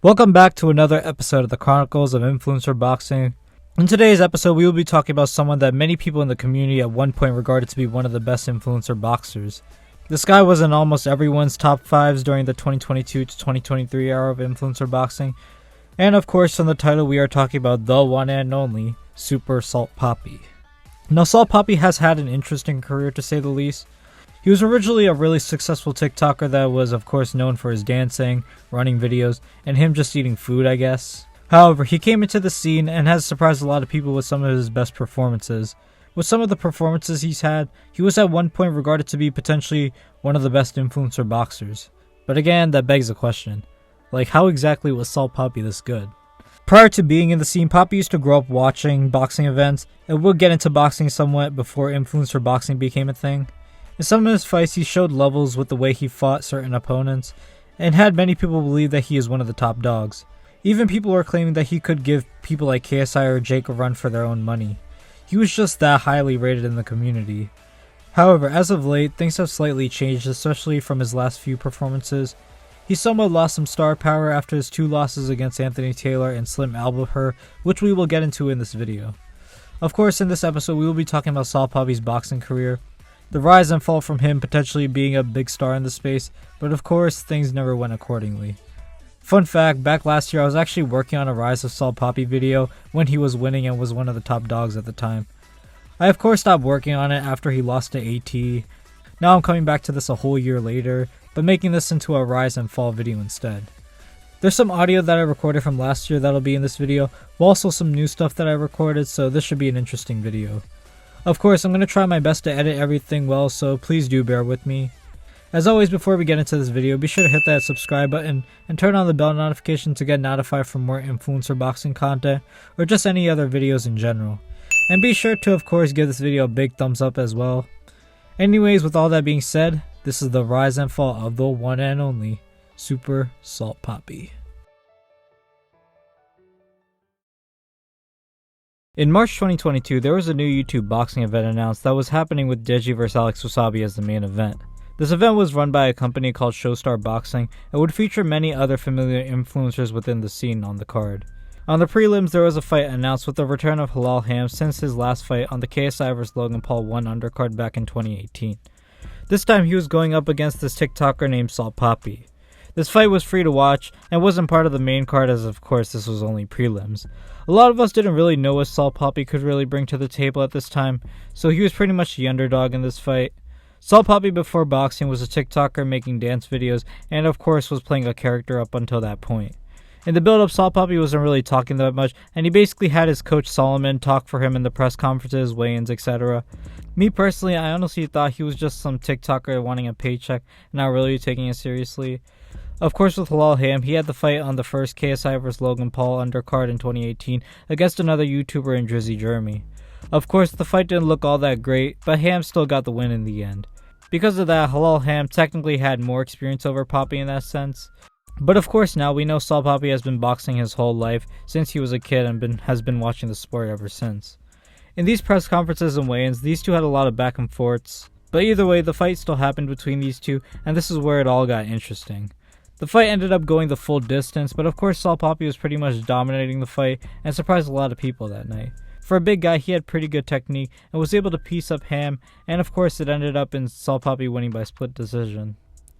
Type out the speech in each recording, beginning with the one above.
Welcome back to another episode of the Chronicles of Influencer Boxing. In today's episode, we will be talking about someone that many people in the community at one point regarded to be one of the best influencer boxers. This guy was in almost everyone's top 5s during the 2022 to 2023 era of influencer boxing. And of course, from the title, we are talking about the one and only Super Salt Papi. Now, Salt Papi has had an interesting career to say the least. He was originally a really successful TikToker that was of course known for his dancing, running videos, and him just eating food, I guess. However, he came into the scene and has surprised a lot of people with some of his best performances. With some of the performances he's had, he was at one point regarded to be potentially one of the best influencer boxers. But again, that begs the question, like, how exactly was Salt Papi this good? Prior to being in the scene, Papi used to grow up watching boxing events and would get into boxing somewhat before influencer boxing became a thing. In some of his fights, he showed levels with the way he fought certain opponents, and had many people believe that he is one of the top dogs. Even people were claiming that he could give people like KSI or Jake a run for their own money. He was just that highly rated in the community. However, as of late, things have slightly changed, especially from his last few performances. He somewhat lost some star power after his 2 losses against Anthony Taylor and Slim Albert, which we will get into in this video. Of course, in this episode, we will be talking about Salt Papi's boxing career, the rise and fall from him potentially being a big star in the space, but of course, things never went accordingly. Fun fact, back last year I was actually working on a Rise of Salt Papi video when he was winning and was one of the top dogs at the time. I of course stopped working on it after he lost to AT. Now I'm coming back to this a whole year later, but making this into a rise and fall video instead. There's some audio that I recorded from last year that'll be in this video, but also some new stuff that I recorded, so this should be an interesting video. Of course, I'm going to try my best to edit everything well, so please do bear with me. As always, before we get into this video, be sure to hit that subscribe button and turn on the bell notification to get notified for more influencer boxing content or just any other videos in general. And be sure to of course give this video a big thumbs up as well. Anyways, with all that being said, this is the rise and fall of the one and only Super Salt Papi. In March 2022, there was a new YouTube boxing event announced that was happening with Deji vs Alex Wasabi as the main event. This event was run by a company called Showstar Boxing and would feature many other familiar influencers within the scene on the card. On the prelims, there was a fight announced with the return of Halal Ham since his last fight on the KSI vs Logan Paul 1 undercard back in 2018. This time he was going up against this TikToker named Salt Papi. This fight was free to watch and wasn't part of the main card, as of course this was only prelims. A lot of us didn't really know what Salt Papi could really bring to the table at this time, so he was pretty much the underdog in this fight. Salt Papi before boxing was a TikToker making dance videos and of course was playing a character up until that point. In the build-up, Salt Papi wasn't really talking that much, and he basically had his coach Solomon talk for him in the press conferences, weigh-ins, etc. Me personally, I honestly thought he was just some TikToker wanting a paycheck and not really taking it seriously. Of course, with Halal Ham, he had the fight on the first KSI vs Logan Paul undercard in 2018 against another YouTuber in Drizzy Jeremy. Of course, the fight didn't look all that great, but Ham still got the win in the end. Because of that, Halal Ham technically had more experience over Papi in that sense. But of course now we know Salt Papi has been boxing his whole life since he was a kid and has been watching the sport ever since. In these press conferences and weigh-ins, these two had a lot of back and forths. But either way, the fight still happened between these two, and this is where it all got interesting. The fight ended up going the full distance, but of course Salt Papi was pretty much dominating the fight and surprised a lot of people that night. For a big guy, he had pretty good technique and was able to piece up Ham, and of course it ended up in Salt Papi winning by split decision.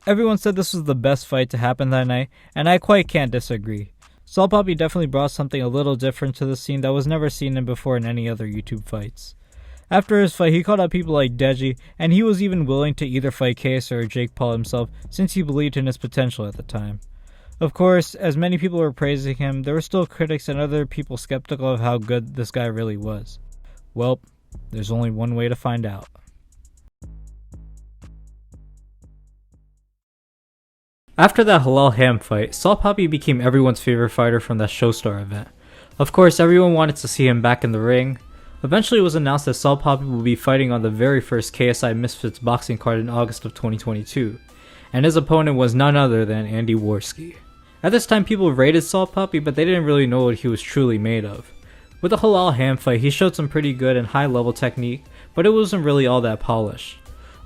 Everyone said this was the best fight to happen that night, and I quite can't disagree. Salt Papi definitely brought something a little different to the scene that was never seen in before in any other YouTube fights. After his fight, he called out people like Deji, and he was even willing to either fight KSI or Jake Paul himself since he believed in his potential at the time. Of course, as many people were praising him, there were still critics and other people skeptical of how good this guy really was. Well, there's only one way to find out. After that Halal Ham fight, Salt Papi became everyone's favorite fighter from that Showstar event. Of course, everyone wanted to see him back in the ring. Eventually it was announced that Salt Papi will be fighting on the very first KSI Misfits boxing card in August of 2022, and his opponent was none other than Andy Worski. At this time people rated Salt Papi, but they didn't really know what he was truly made of. With the Halal Ham fight, he showed some pretty good and high level technique, but it wasn't really all that polished.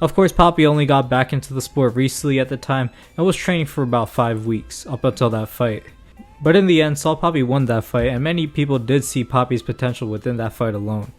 Of course, Papi only got back into the sport recently at the time and was training for about 5 weeks, up until that fight. But in the end, Saul Papi won that fight, and many people did see Papi's potential within that fight alone.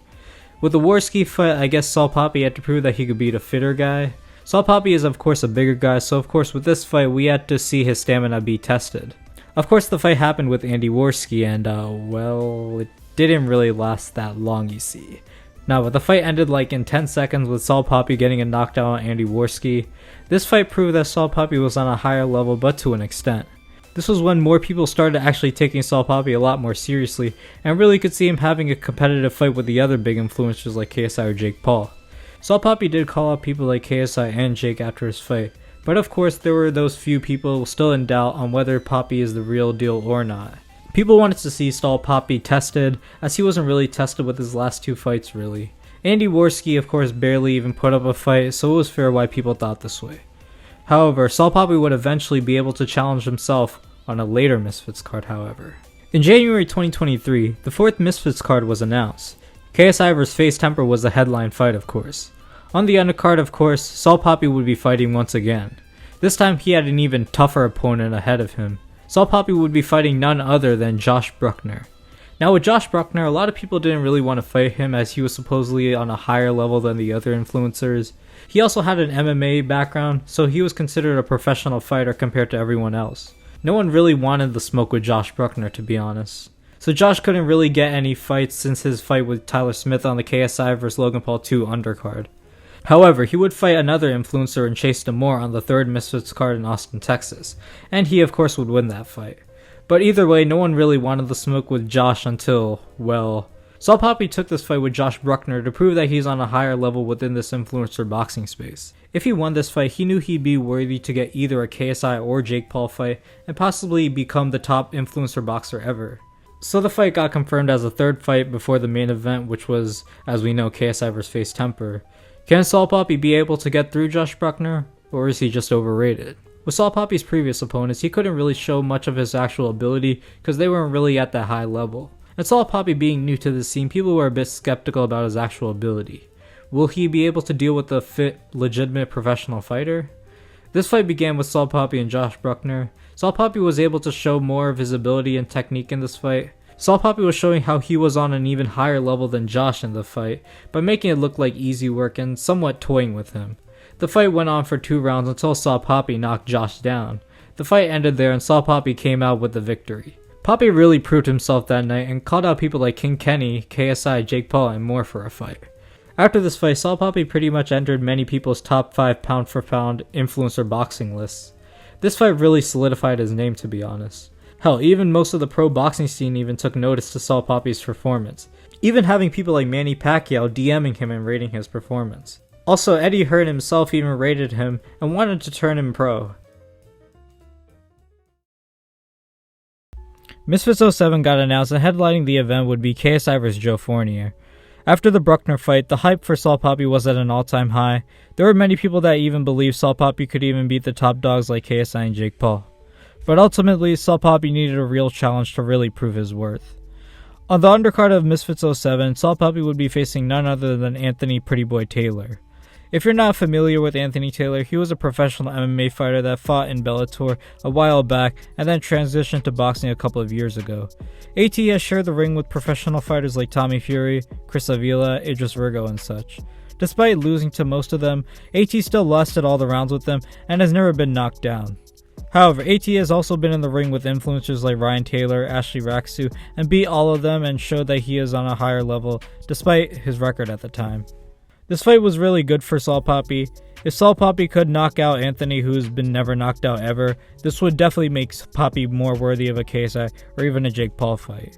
With the Warski fight, I guess Saul Papi had to prove that he could beat a fitter guy. Saul Papi is of course a bigger guy, so of course with this fight we had to see his stamina be tested. Of course the fight happened with Andy Warski, and well, it didn't really last that long, you see. Now, but the fight ended like in 10 seconds with Saul Papi getting a knockdown on Andy Warski. This fight proved that Saul Papi was on a higher level, but to an extent. This was when more people started actually taking Saul Papi a lot more seriously, and really could see him having a competitive fight with the other big influencers like KSI or Jake Paul. Saul Papi did call out people like KSI and Jake after his fight, but of course there were those few people still in doubt on whether Papi is the real deal or not. People wanted to see Saul Papi tested, as he wasn't really tested with his last 2 fights really. Andy Warski of course barely even put up a fight, so it was fair why people thought this way. However, Saul Papi would eventually be able to challenge himself on a later Misfits card, however. In January 2023, the 4th Misfits card was announced. KSI vs Face Temper was the headline fight, of course. On the undercard, of course, Saul Papi would be fighting once again. This time he had an even tougher opponent ahead of him. Saul Papi would be fighting none other than Josh Bruckner. Now with Josh Bruckner, a lot of people didn't really want to fight him as he was supposedly on a higher level than the other influencers. He also had an MMA background, so he was considered a professional fighter compared to everyone else. No one really wanted the smoke with Josh Bruckner, to be honest. So Josh couldn't really get any fights since his fight with Tyler Smith on the KSI vs Logan Paul 2 undercard. However, he would fight another influencer in Chase Demore on the 3rd Misfits card in Austin, Texas, and he of course would win that fight. But either way, no one really wanted the smoke with Josh until, well, Saul Papi took this fight with Josh Bruckner to prove that he's on a higher level within this influencer boxing space. If he won this fight, he knew he'd be worthy to get either a KSI or Jake Paul fight and possibly become the top influencer boxer ever. So the fight got confirmed as a 3rd fight before the main event, which was, as we know, KSI vs Face Temper. Can Saul Papi be able to get through Josh Bruckner, or is he just overrated? With Saul Papi's previous opponents, he couldn't really show much of his actual ability because they weren't really at that high level. And Saul Papi being new to the scene, people were a bit skeptical about his actual ability. Will he be able to deal with a fit, legitimate professional fighter? This fight began with Saul Papi and Josh Bruckner. Saul Papi was able to show more of his ability and technique in this fight. Saul Papi was showing how he was on an even higher level than Josh in the fight, by making it look like easy work and somewhat toying with him. The fight went on for 2 rounds until Saul Papi knocked Josh down. The fight ended there and Saul Papi came out with the victory. Papi really proved himself that night and called out people like King Kenny, KSI, Jake Paul, and more for a fight. After this fight, Saul Papi pretty much entered many people's top 5 pound for pound influencer boxing lists. This fight really solidified his name, to be honest. Hell, even most of the pro boxing scene even took notice to Saul Papi's performance, even having people like Manny Pacquiao DMing him and rating his performance. Also, Eddie Hearn himself even rated him and wanted to turn him pro. Misfits 07 got announced and headlining the event would be KSI vs Joe Fournier. After the Bruckner fight, the hype for Saul Papi was at an all-time high. There were many people that even believed Saul Papi could even beat the top dogs like KSI and Jake Paul. But ultimately, Saul Papi needed a real challenge to really prove his worth. On the undercard of Misfits 07, Saul Papi would be facing none other than Anthony Pretty Boy Taylor. If you're not familiar with Anthony Taylor, he was a professional MMA fighter that fought in Bellator a while back and then transitioned to boxing a couple of years ago. AT has shared the ring with professional fighters like Tommy Fury, Chris Avila, Idris Virgo, and such. Despite losing to most of them, AT still lasted all the rounds with them and has never been knocked down. However, AT has also been in the ring with influencers like Ryan Taylor, Ashley Raksu, and beat all of them and showed that he is on a higher level despite his record at the time. This fight was really good for Saul Papi. If Saul Papi could knock out Anthony, who's been never knocked out ever, this would definitely make Papi more worthy of a KSI or even a Jake Paul fight.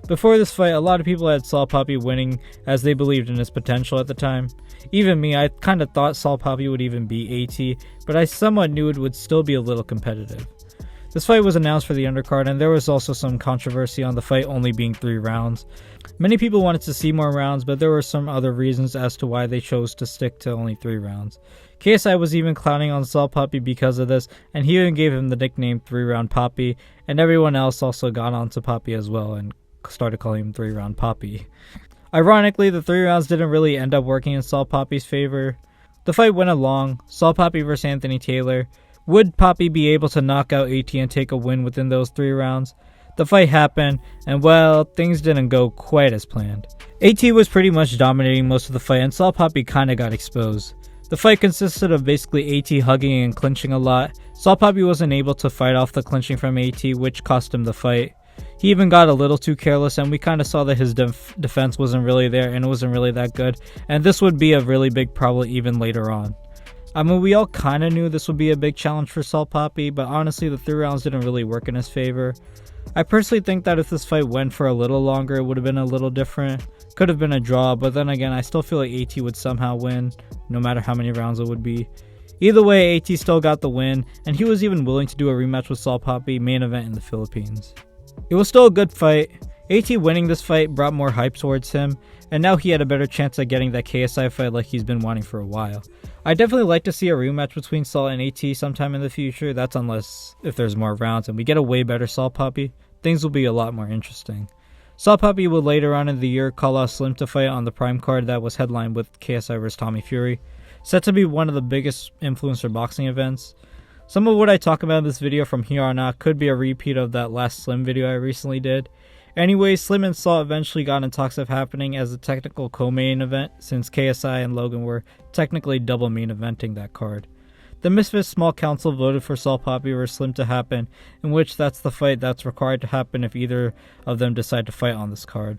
Before this fight, a lot of people had Saul Papi winning as they believed in his potential at the time. Even me, I kinda thought Saul Papi would even beat AT, but I somewhat knew it would still be a little competitive. This fight was announced for the undercard, and there was also some controversy on the fight only being 3 rounds. Many people wanted to see more rounds, but there were some other reasons as to why they chose to stick to only 3 rounds. KSI was even clowning on Saul Papi because of this, and he even gave him the nickname 3-Round Papi, and everyone else also got onto Papi as well and started calling him 3-Round Papi. Ironically, the 3 rounds didn't really end up working in Saul Papi's favor. The fight went along, Saul Papi vs Anthony Taylor. Would Papi be able to knock out AT and take a win within those 3 rounds? The fight happened, and well, things didn't go quite as planned. AT was pretty much dominating most of the fight, and Saul Papi kinda got exposed. The fight consisted of basically AT hugging and clinching a lot. Saul Papi wasn't able to fight off the clinching from AT, which cost him the fight. He even got a little too careless, and we kind of saw that his defense wasn't really there and it wasn't really that good, and this would be a really big problem even later on. I mean, we all kind of knew this would be a big challenge for Saul Papi, but honestly the 3 rounds didn't really work in his favor. I personally think that if this fight went for a little longer, it would have been a little different. Could have been a draw, but then again, I still feel like AT would somehow win, no matter how many rounds it would be. Either way, AT still got the win, and he was even willing to do a rematch with Saul Papi, main event in the Philippines. It was still a good fight. AT winning this fight brought more hype towards him, and now he had a better chance at getting that KSI fight like he's been wanting for a while. I'd definitely like to see a rematch between Saul and AT sometime in the future. That's unless if there's more rounds and we get a way better Saul Papi. Things will be a lot more interesting. Saul Papi would later on in the year call out Slim to fight on the Prime card that was headlined with KSI vs Tommy Fury, set to be one of the biggest influencer boxing events. Some of what I talk about in this video from here on out could be a repeat of that last Slim video I recently did. Anyways, Slim and Saul eventually got in talks of happening as a technical co-main event, since KSI and Logan were technically double main eventing that card. The Misfits Small Council voted for Saul Papi vs Slim to happen, in which that's the fight that's required to happen if either of them decide to fight on this card.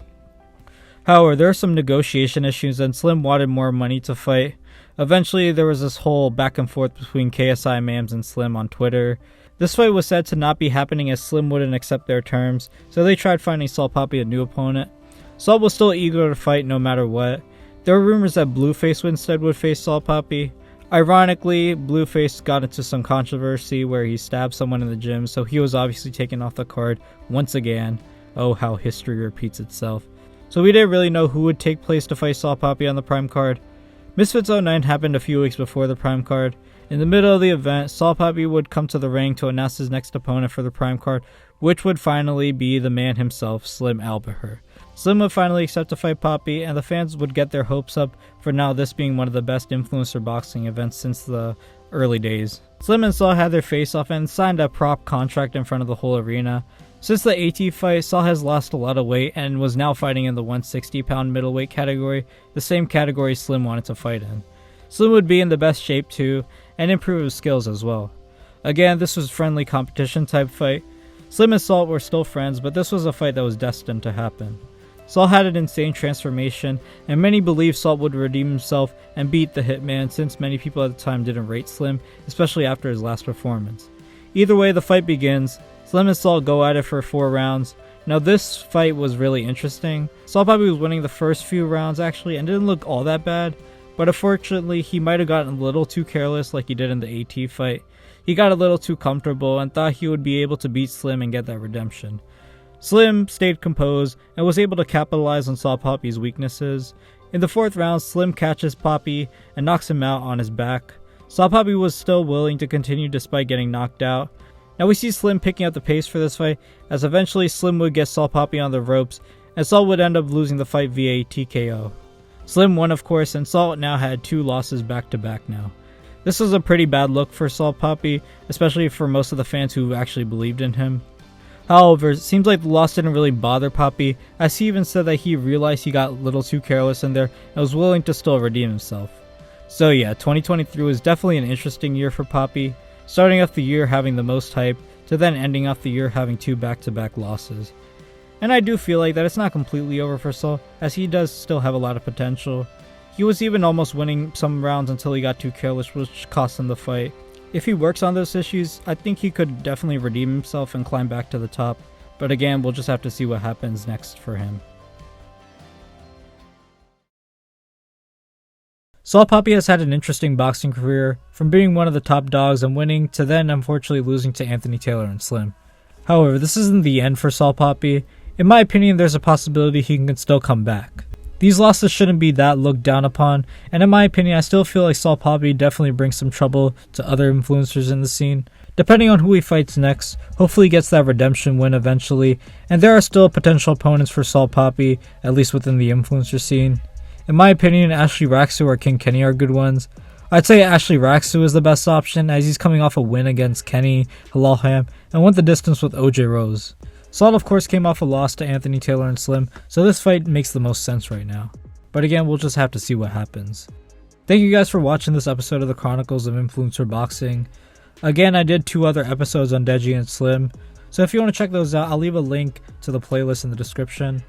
However, there are some negotiation issues and Slim wanted more money to fight. Eventually, there was this whole back and forth between KSI, Mams, and Slim on Twitter. This fight was said to not be happening as Slim wouldn't accept their terms, so they tried finding Saul Papi a new opponent. Saul was still eager to fight no matter what. There were rumors that Blueface instead would face Saul Papi. Ironically, Blueface got into some controversy where he stabbed someone in the gym, so he was obviously taken off the card once again. Oh, how history repeats itself. So we didn't really know who would take place to fight Saul Papi on the Prime card. Misfits 09 happened a few weeks before the Prime card. In the middle of the event, Saul Papi would come to the ring to announce his next opponent for the Prime card, which would finally be the man himself, Slim Albaher. Slim would finally accept to fight Papi, and the fans would get their hopes up for now this being one of the best influencer boxing events since the early days. Slim and Saul had their face-off and signed a prop contract in front of the whole arena. Since the AT fight, Saul has lost a lot of weight and was now fighting in the 160-pound middleweight category, the same category Slim wanted to fight in. Slim would be in the best shape too, and improve his skills as well. Again, this was a friendly competition type fight. Slim and Saul were still friends, but this was a fight that was destined to happen. Saul had an insane transformation, and many believed Saul would redeem himself and beat the Hitman, since many people at the time didn't rate Slim, especially after his last performance. Either way, the fight begins. Slim and Saul go at it for 4 rounds. Now this fight was really interesting. Saul Papi was winning the first few rounds actually and didn't look all that bad, but unfortunately he might have gotten a little too careless like he did in the AT fight. He got a little too comfortable and thought he would be able to beat Slim and get that redemption. Slim stayed composed and was able to capitalize on Saul Papi's weaknesses. In the 4th round, Slim catches Papi and knocks him out on his back. Saul Papi was still willing to continue despite getting knocked out. Now we see Slim picking up the pace for this fight, as eventually Slim would get Saul Papi on the ropes, and Saul would end up losing the fight via TKO. Slim won of course, and Saul now had 2 losses back to back now. This was a pretty bad look for Saul Papi, especially for most of the fans who actually believed in him. However, it seems like the loss didn't really bother Papi, as he even said that he realized he got a little too careless in there and was willing to still redeem himself. So yeah, 2023 was definitely an interesting year for Papi, starting off the year having the most hype, to then ending off the year having 2 back-to-back losses. And I do feel like that it's not completely over for Saul, as he does still have a lot of potential. He was even almost winning some rounds until he got too careless, which cost him the fight. If he works on those issues, I think he could definitely redeem himself and climb back to the top, but again, we'll just have to see what happens next for him. Saul Papi has had an interesting boxing career, from being one of the top dogs and winning, to then unfortunately losing to Anthony Taylor and Slim. However, this isn't the end for Saul Papi. In my opinion, there's a possibility he can still come back. These losses shouldn't be that looked down upon, and in my opinion, I still feel like Saul Papi definitely brings some trouble to other influencers in the scene. Depending on who he fights next, hopefully he gets that redemption win eventually, and there are still potential opponents for Saul Papi, at least within the influencer scene. In my opinion, Ashley Raxu or King Kenny are good ones. I'd say Ashley Raxu is the best option, as he's coming off a win against Kenny, Halal and went the distance with OJ Rose. Salt of course came off a loss to Anthony Taylor and Slim, so this fight makes the most sense right now. But again, we'll just have to see what happens. Thank you guys for watching this episode of the Chronicles of Influencer Boxing. Again, I did 2 other episodes on Deji and Slim, so if you want to check those out, I'll leave a link to the playlist in the description.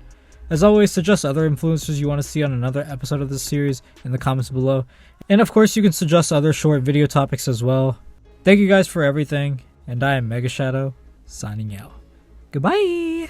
As always, suggest other influencers you want to see on another episode of this series in the comments below. And of course, you can suggest other short video topics as well. Thank you guys for everything, and I am Mega Shadow, signing out. Goodbye!